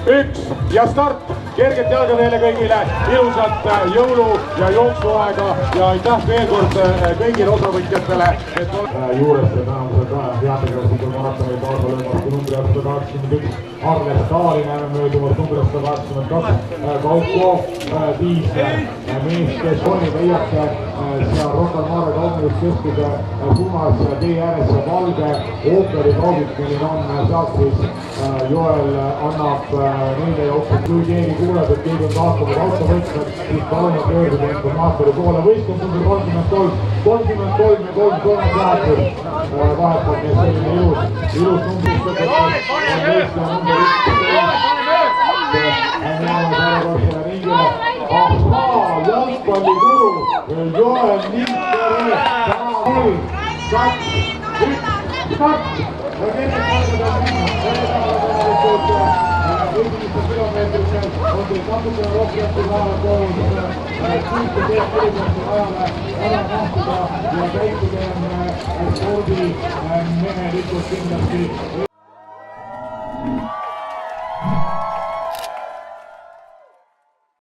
1 ja start. Kerget jalga teile kõigile, ilusat jõulu- ja jooksuaega ja aitäh veel kord kõigile osavõtjatele. Juurest ja tänamused heategevuslikul maratonil kaasa löömas kui numbri 181 Arles Taalinen möödumas numbri 182 Kauko Tiisler. Mees, kes oli leiake seal Rocca al Mare kaunist keskuse suunas tee ääres valge ooperi proovib, milline on sealt siis Joel annab neile jooksnud. Kui keegi kuuleb, et keegi on kaotanud autovõtmed, siis palun pöörduda informaatori poole. Võistkond number 33 ja 3 teatud vahetab, nii selline ilus numbrist võtab number 1 ringile. Ahhaa, jalgpallituru Joel Linkere 3, 2, 1, start! Ja kergelt esimestel kilomeetritel on teil natukene rohkem kui vahele koolus. Kuulite teed elukordsel ajale ära mahtuda ja käituge spordimehelikult kindlasti.